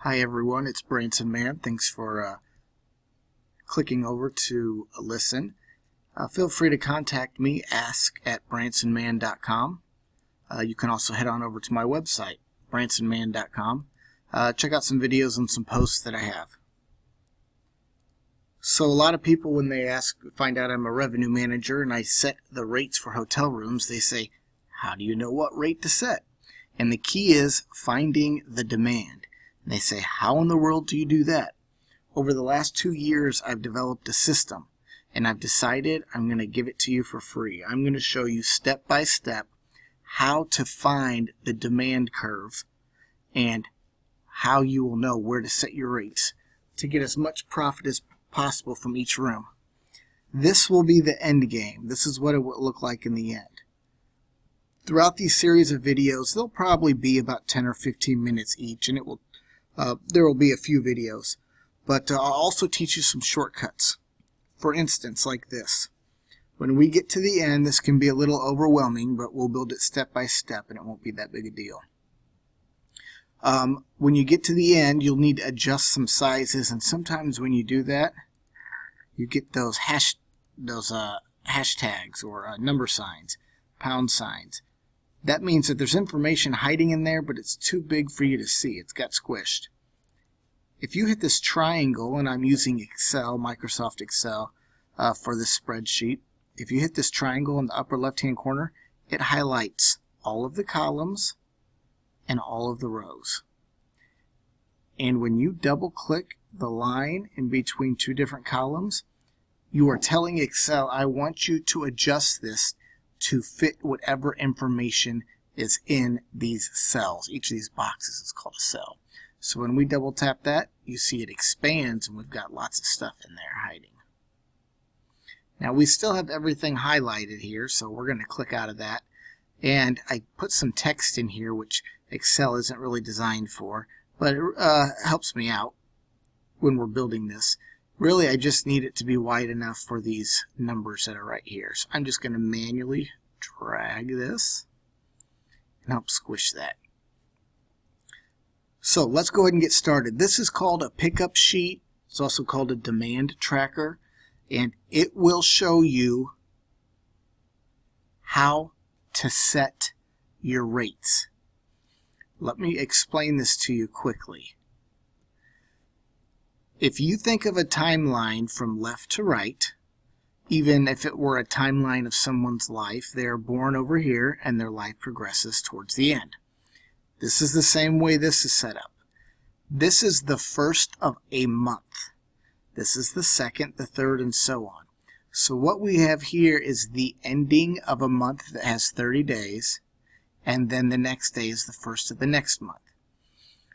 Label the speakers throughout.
Speaker 1: Hi everyone, it's Branson Man. Thanks for clicking over to listen. Feel free to contact me, ask@bransonman.com. You can also head on over to my website, bransonman.com. Check out some videos and some posts that I have. So a lot of people, when they find out I'm a revenue manager and I set the rates for hotel rooms, they say, how do you know what rate to set? And the key is finding the demand. And they say, how in the world do you do that? Over the last 2 years, I've developed a system, and I've decided I'm going to give it to you for free. I'm going to show you step by step how to find the demand curve and how you will know where to set your rates to get as much profit as possible from each room. This will be the end game. This is what it will look like in the end. Throughout these series of videos, they'll probably be about 10 or 15 minutes each, and there will be a few videos. But I'll also teach you some shortcuts. For instance, like this. When we get to the end, this can be a little overwhelming, but we'll build it step by step, and it won't be that big a deal. When you get to the end, you'll need to adjust some sizes, and sometimes when you do that, you get those hashtags or number signs, pound signs. That means that there's information hiding in there, but it's too big for you to see. It's got squished. If you hit this triangle, and I'm using Excel, Microsoft Excel, for this spreadsheet, if you hit this triangle in the upper left-hand corner, it highlights all of the columns and all of the rows. And when you double-click the line in between two different columns, you are telling Excel, I want you to adjust this to fit whatever information is in these cells. Each of these boxes is called a cell. So when we double tap that, you see it expands and we've got lots of stuff in there hiding. Now we still have everything highlighted here, so we're going to click out of that. And I put some text in here which Excel isn't really designed for, but it helps me out when we're building this. Really, I just need it to be wide enough for these numbers that are right here. So I'm just going to manually drag this and help squish that. So let's go ahead and get started. This is called a pickup sheet. It's also called a demand tracker, and it will show you how to set your rates. Let me explain this to you quickly. If you think of a timeline from left to right, even if it were a timeline of someone's life, they are born over here and their life progresses towards the end. This is the same way this is set up. This is the first of a month. This is the second, the third, and so on. So what we have here is the ending of a month that has 30 days, and then the next day is the first of the next month.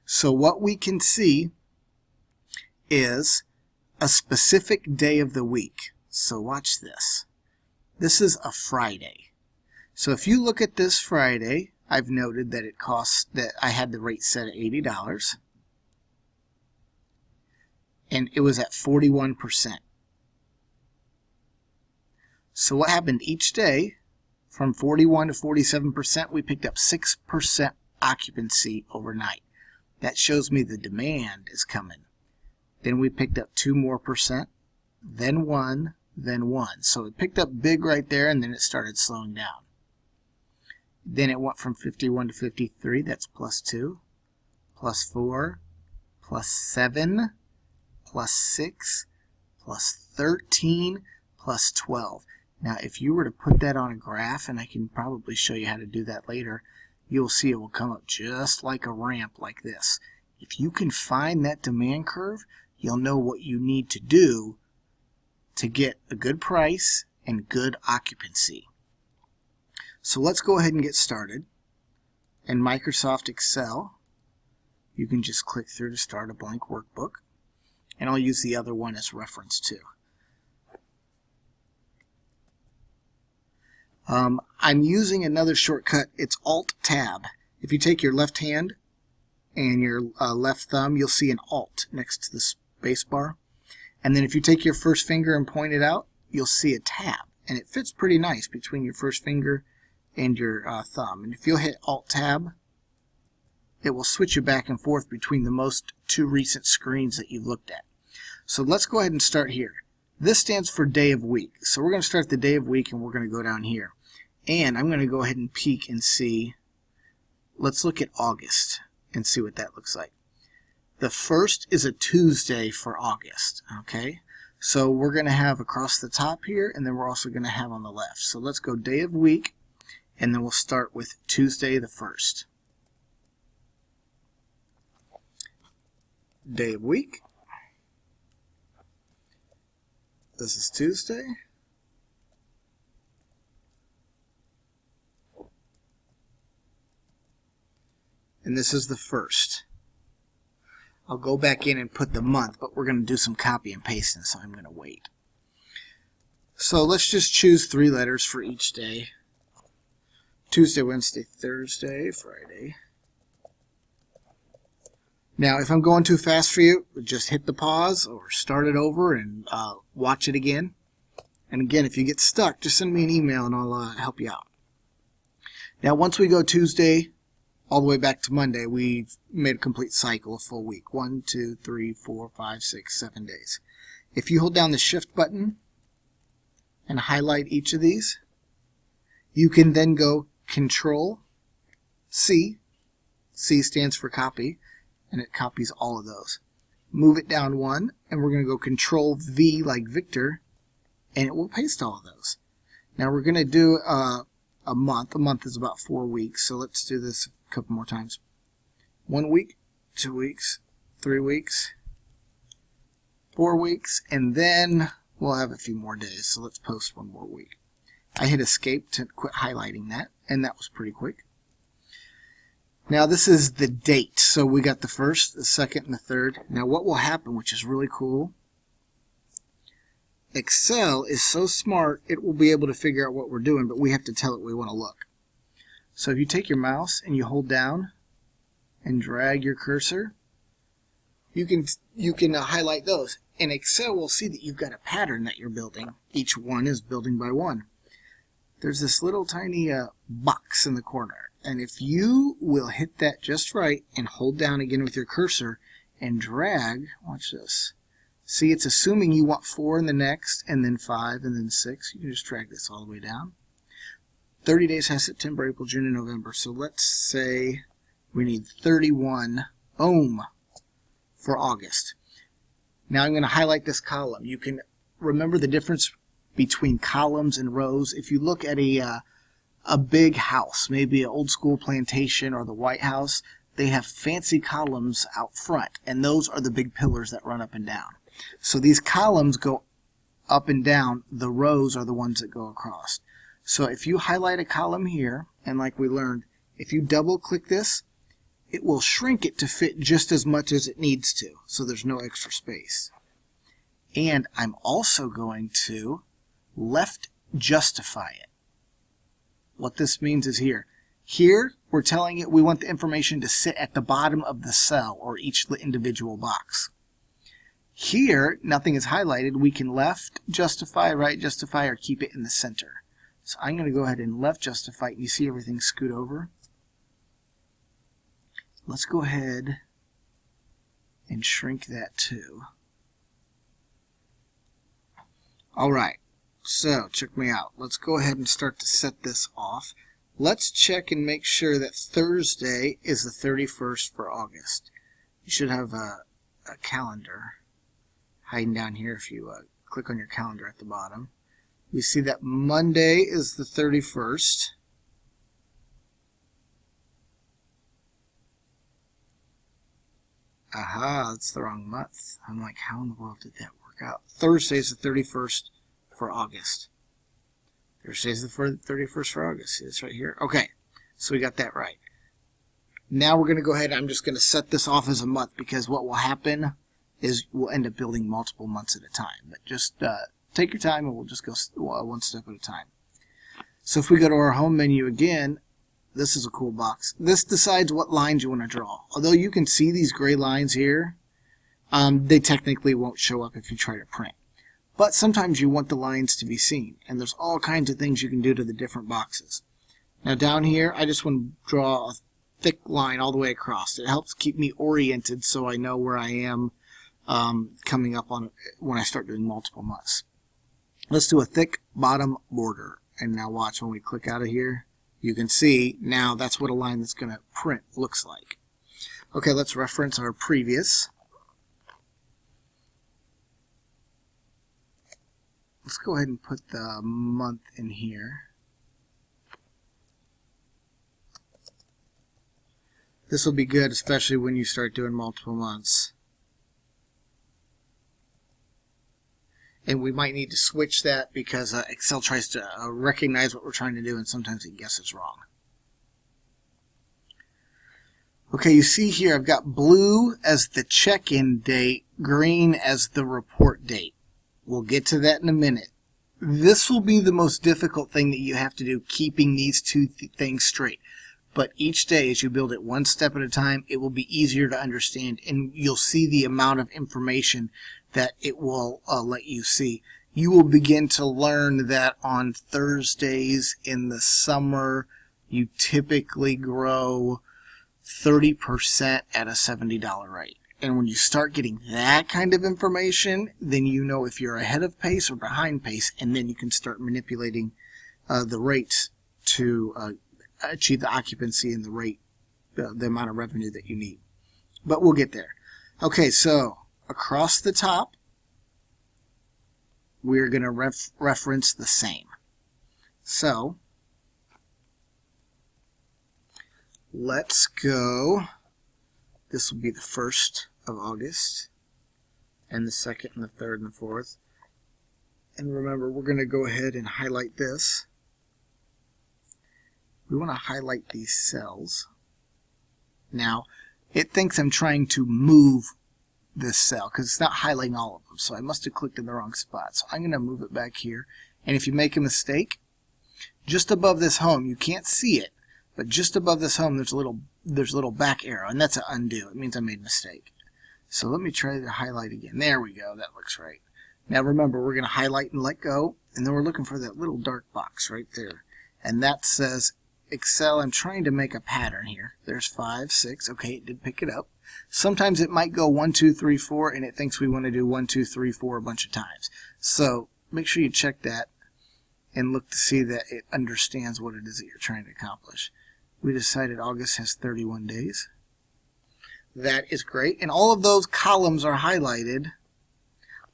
Speaker 1: So what we can see is a specific day of the week. So watch this. This is a Friday. So if you look at this Friday, I've noted that I had the rate set at $80, and it was at 41%. So what happened each day, from 41 to 47%, we picked up 6% occupancy overnight. That shows me the demand is coming. Then we picked up 2 more percent, then 1, then 1. So it picked up big right there, and then it started slowing down. Then it went from 51 to 53, that's plus 2, plus 4, plus 7, plus 6, plus 13, plus 12. Now if you were to put that on a graph, and I can probably show you how to do that later, you'll see it will come up just like a ramp like this. If you can find that demand curve, you'll know what you need to do to get a good price and good occupancy. So let's go ahead and get started. In Microsoft Excel, you can just click through to start a blank workbook, and I'll use the other one as reference too. I'm using another shortcut. It's Alt-Tab. If you take your left hand and your left thumb, you'll see an Alt next to the space bar. And then if you take your first finger and point it out, you'll see a tab. And it fits pretty nice between your first finger and your thumb. And if you'll hit Alt-Tab it will switch you back and forth between the most two recent screens that you've looked at. So let's go ahead and start here. This stands for day of week. So we're going to start the day of week and we're going to go down here. And I'm going to go ahead and peek and see. Let's look at August and see what that looks like. The 1st is a Tuesday for August. Okay. So we're going to have across the top here, and then we're also going to have on the left. So let's go day of week, and then we'll start with Tuesday the 1st. Day of week. This is Tuesday. And this is the 1st. I'll go back in and put the month, but we're going to do some copy and pasting, so I'm going to wait. So let's just choose 3 letters for each day. Tuesday, Wednesday, Thursday, Friday. Now, if I'm going too fast for you, just hit the pause or start it over and watch it again. And again, if you get stuck, just send me an email and I'll help you out. Now, once we go Tuesday all the way back to Monday, we've made a complete cycle, a full week. 1, 2, 3, 4, 5, 6, 7 days. If you hold down the Shift button and highlight each of these, you can then go Control C. C stands for copy, and it copies all of those. Move it down 1, and we're going to go Control V like Victor, and it will paste all of those. Now we're going to do a month. A month is about 4 weeks, so let's do this a couple more times. 1 week, 2 weeks, 3 weeks, 4 weeks, and then we'll have a few more days, so let's post 1 more week. I hit escape to quit highlighting that, and that was pretty quick. Now this is the date, so we got the 1st, the 2nd, and the 3rd. Now what will happen, which is really cool, Excel is so smart it will be able to figure out what we're doing, but we have to tell it we want to look. So if you take your mouse and you hold down and drag your cursor, you can highlight those, and Excel will see that you've got a pattern that you're building. Each one is building by one. There's this little tiny box in the corner, and if you will hit that just right and hold down again with your cursor and drag, watch this. See, it's assuming you want 4 in the next, and then 5, and then 6. You can just drag this all the way down. 30 days has September, April, June, and November. So let's say we need 31, boom, for August. Now I'm going to highlight this column. You can remember the difference between columns and rows. If you look at a big house, maybe an old school plantation or the White House, they have fancy columns out front, and those are the big pillars that run up and down. So these columns go up and down, the rows are the ones that go across. So if you highlight a column here, and like we learned, if you double click this, it will shrink it to fit just as much as it needs to, so there's no extra space. And I'm also going to left justify it. What this means is here. Here, we're telling it we want the information to sit at the bottom of the cell or each individual box. Here, nothing is highlighted. We can left justify, right justify, or keep it in the center. So I'm going to go ahead and left justify. You see everything scoot over? Let's go ahead and shrink that too. Alright, so check me out. Let's go ahead and start to set this off. Let's check and make sure that Thursday is the 31st for August. You should have a calendar hiding down here if you click on your calendar at the bottom. We see that Monday is the 31st. Aha, that's the wrong month. I'm like, how in the world did that work out? Thursday is the 31st for August. Thursday is the 31st for August. See this right here? Okay, so we got that right. Now we're going to go ahead, I'm just going to set this off as a month, because what will happen is we'll end up building multiple months at a time. But just take your time and we'll just go one step at a time. So if we go to our home menu again, this is a cool box. This decides what lines you want to draw. Although you can see these gray lines here, they technically won't show up if you try to print. But sometimes you want the lines to be seen, and there's all kinds of things you can do to the different boxes. Now down here, I just want to draw a thick line all the way across. It helps keep me oriented so I know where I am coming up on when I start doing multiple months. Let's do a thick bottom border. And now watch when we click out of here. You can see now that's what a line that's going to print looks like. Okay, let's reference our previous. Let's go ahead and put the month in here. This will be good, especially when you start doing multiple months. And we might need to switch that because Excel tries to recognize what we're trying to do, and sometimes it guesses wrong. Okay, you see here I've got blue as the check-in date, green as the report date. We'll get to that in a minute. This will be the most difficult thing that you have to do, keeping these two things straight. But each day, as you build it one step at a time, it will be easier to understand, and you'll see the amount of information that it will let you see. You will begin to learn that on Thursdays in the summer, you typically grow 30% at a $70 rate. And when you start getting that kind of information, then you know if you're ahead of pace or behind pace, and then you can start manipulating the rates to achieve the occupancy and the rate, the amount of revenue that you need. But we'll get there. Okay, so across the top, we're going to reference the same. So let's go. This will be the 1st of August, and the 2nd and the 3rd and the 4th. And remember, we're going to go ahead and highlight this. We want to highlight these cells. Now, it thinks I'm trying to move this cell because it's not highlighting all of them, so I must have clicked in the wrong spot. So I'm going to move it back here. And if you make a mistake, just above this home, you can't see it, but just above this home there's a little back arrow, and that's an undo. It means I made a mistake. So let me try to highlight again. There we go. That looks right. Now remember, we're going to highlight and let go, and then we're looking for that little dark box right there. And that says Excel, I'm trying to make a pattern here. There's 5, 6. Okay, it did pick it up. Sometimes it might go 1, 2, 3, 4, and it thinks we want to do 1, 2, 3, 4 a bunch of times. So make sure you check that and look to see that it understands what it is that you're trying to accomplish. We decided August has 31 days. That is great. And all of those columns are highlighted.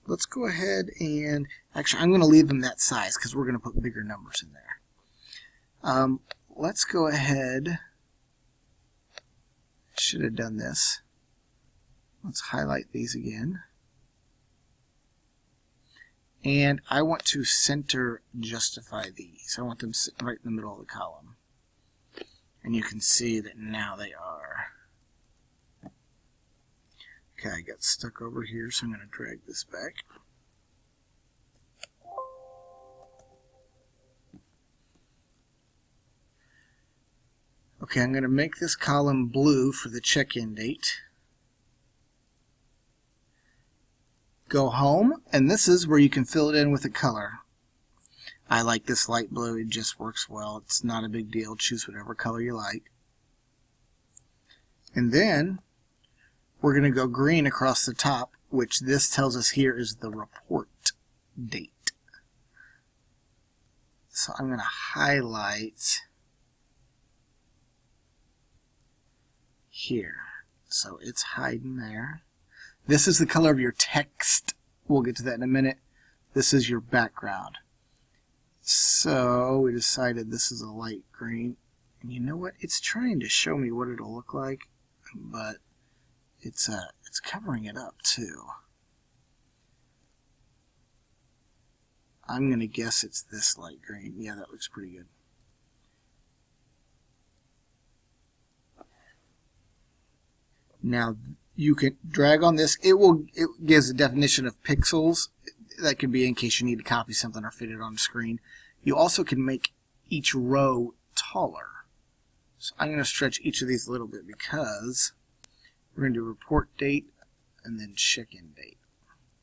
Speaker 1: Let's go ahead and, actually I'm going to leave them that size because we're going to put bigger numbers in there. Let's go ahead. Should have done this. Let's highlight these again. And I want to center justify these. I want them sitting right in the middle of the column. And you can see that now they are. Okay, I got stuck over here, so I'm going to drag this back. Okay, I'm going to make this column blue for the check-in date. Go home, and this is where you can fill it in with a color. I like this light blue. It just works well. It's not a big deal. Choose whatever color you like. And then we're going to go green across the top, which this tells us here is the report date. So I'm going to highlight here. So it's hiding there. This is the color of your text. We'll get to that in a minute. This is your background. So we decided this is a light green. And you know what? It's trying to show me what it'll look like, but it's covering it up too. I'm going to guess it's this light green. Yeah, that looks pretty good. Now you can drag on this. It gives a definition of pixels. That could be in case you need to copy something or fit it on the screen. You also can make each row taller. So I'm going to stretch each of these a little bit because we're going to do report date and then check-in date.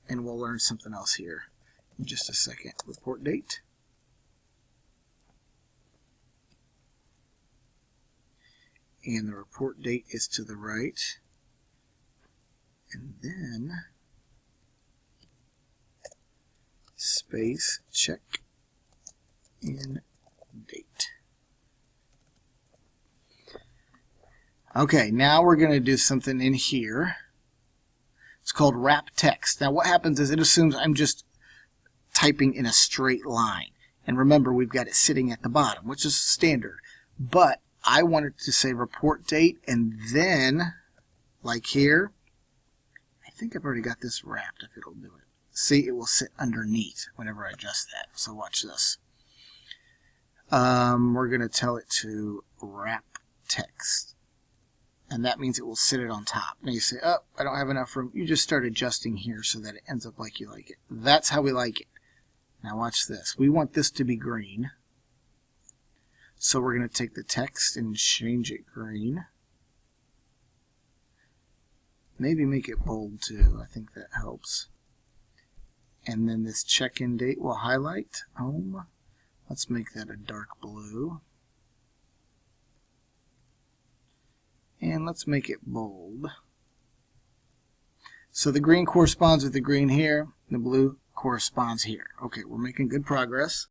Speaker 1: And we'll learn something else here in just a second. Report date. and the report date is to the right. And then space check in date. Okay, now we're going to do something in here. It's called wrap text. Now what happens is it assumes I'm just typing in a straight line. And remember, we've got it sitting at the bottom, which is standard. But I want it to say report date, and then, like here, I think I've already got this wrapped if it'll do it. See, it will sit underneath whenever I adjust that. So watch this. We're going to tell it to wrap text. And that means it will sit it on top. Now you say, oh, I don't have enough room. You just start adjusting here so that it ends up like you like it. That's how we like it. Now watch this. We want this to be green. So we're going to take the text and change it green. Maybe make it bold too. I think that helps. And then this check-in date will highlight. Home. Let's make that a dark blue. And let's make it bold. So the green corresponds with the green here. The blue corresponds here. Okay, we're making good progress.